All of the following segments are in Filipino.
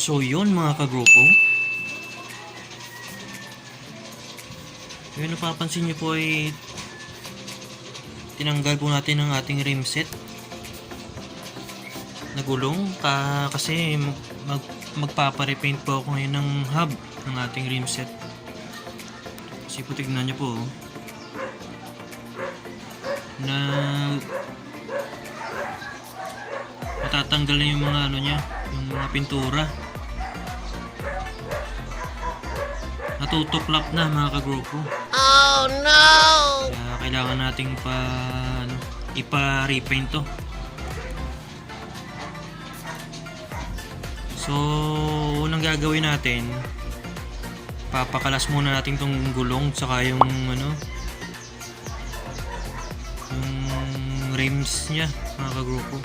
So yun mga kagrupo, yung napapansin nyo po ay tinanggal po natin ang ating rim set na gulong kasi magpaparepaint po ako ngayon ng hub ng ating rim set. Kasi po tignan nyo po na matatanggal na yung mga ano niya, yung mga pintura. Natutuklap na mga kagrupo. Oh no! Kaya kailangan nating ipa-repaint to. So, unang gagawin natin, papakalas muna natin tong gulong tsaka yung yung rims niya mga kagrupo.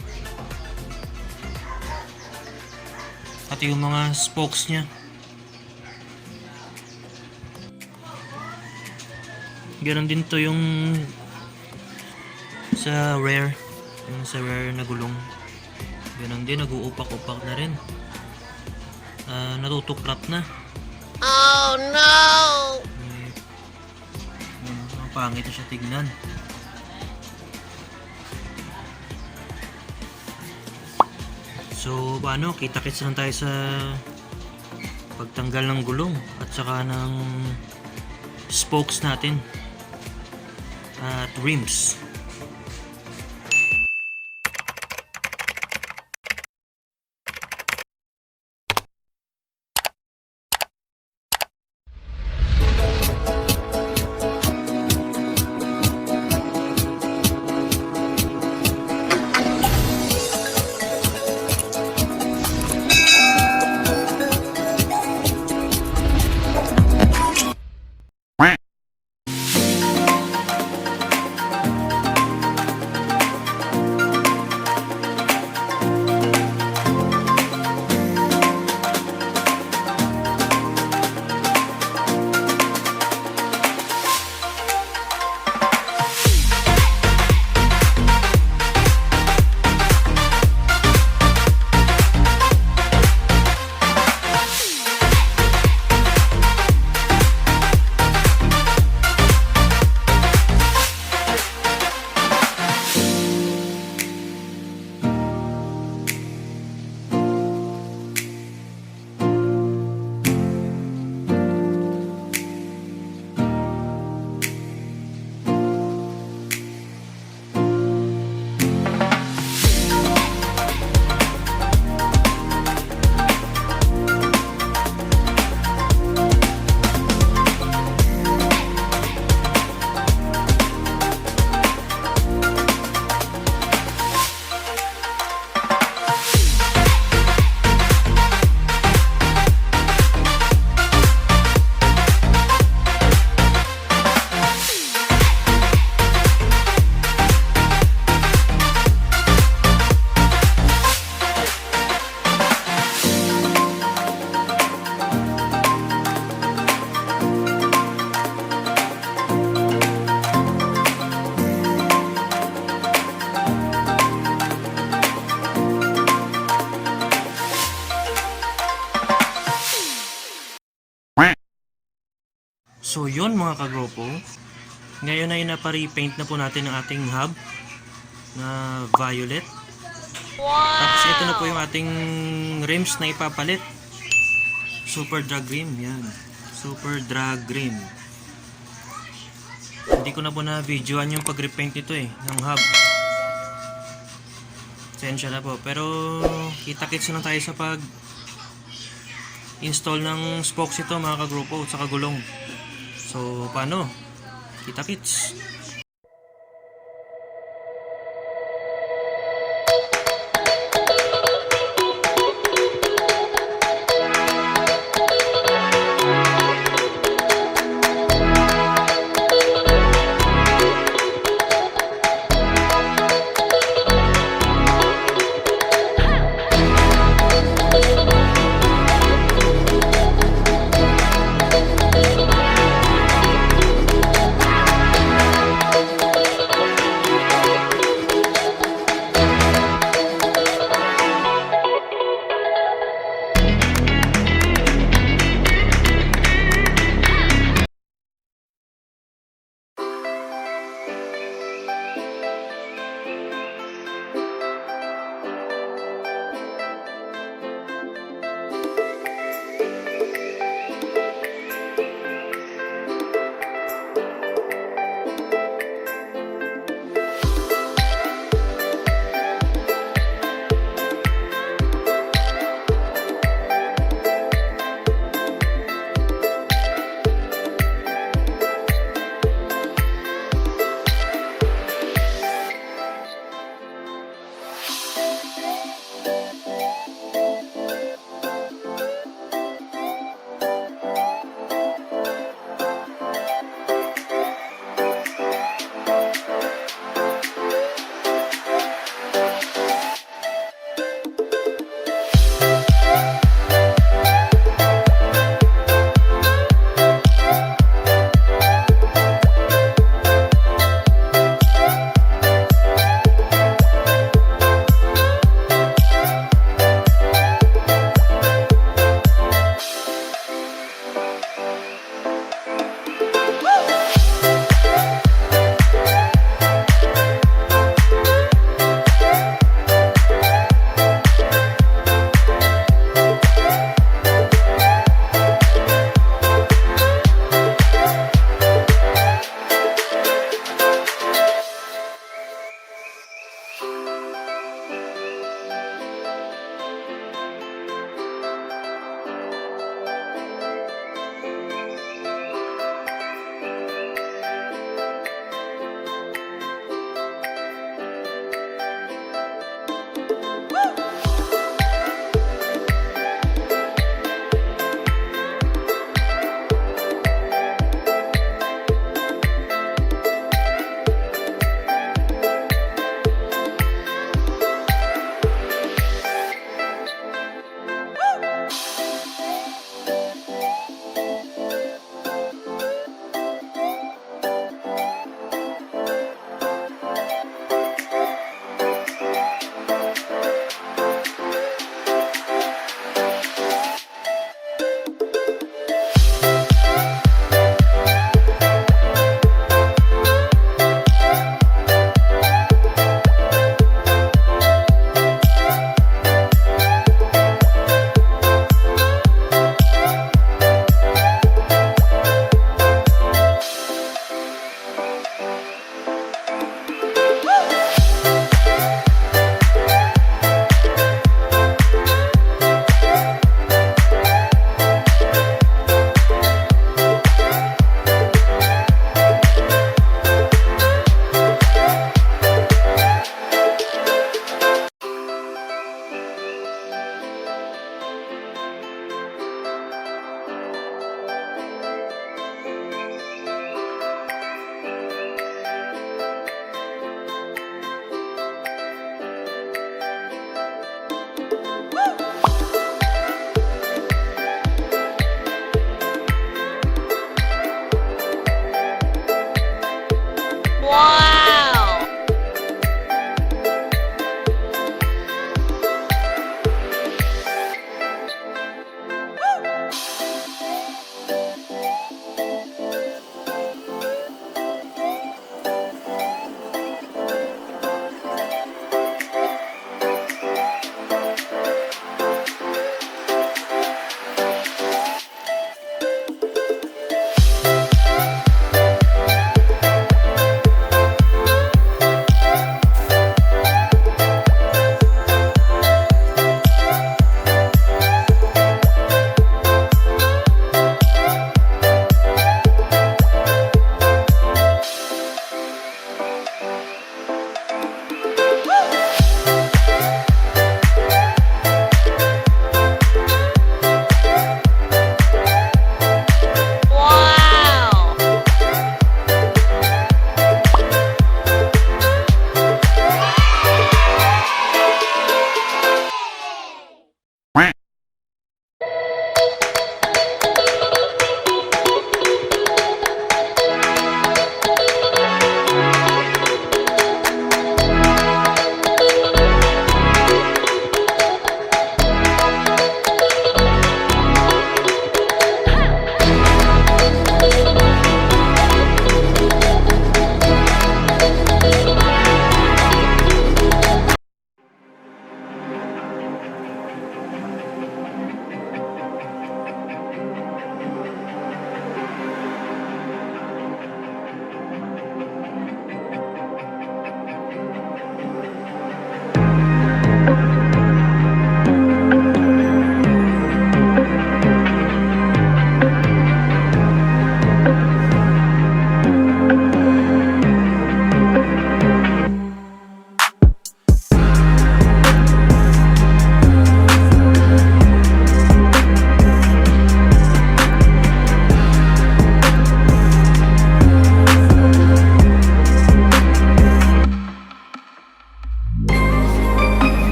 Pati yung mga spokes niya. Ganon din to yung sa rear, yung sa rear na gulong. Ganon din, nag-uupak-upak na rin. Natutuklap na. Oh no! Ang pangit na siya tignan. So paano, kita-kits lang tayo sa pagtanggal ng gulong at saka ng spokes natin at rims. So yun mga kagrupo, ngayon ay napa-repaint na po natin ang ating hub na violet. Tapos ito na po yung ating rims na ipapalit. Super drag rim, yan. Super drag rim. Hindi ko na po na videoan yung pag-repaint nito ng hub. Sensya na po, pero kita-kits na tayo sa pag-install ng spokes ito mga kagrupo, sa gulong. So, paano? Kita-kits!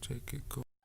Check it.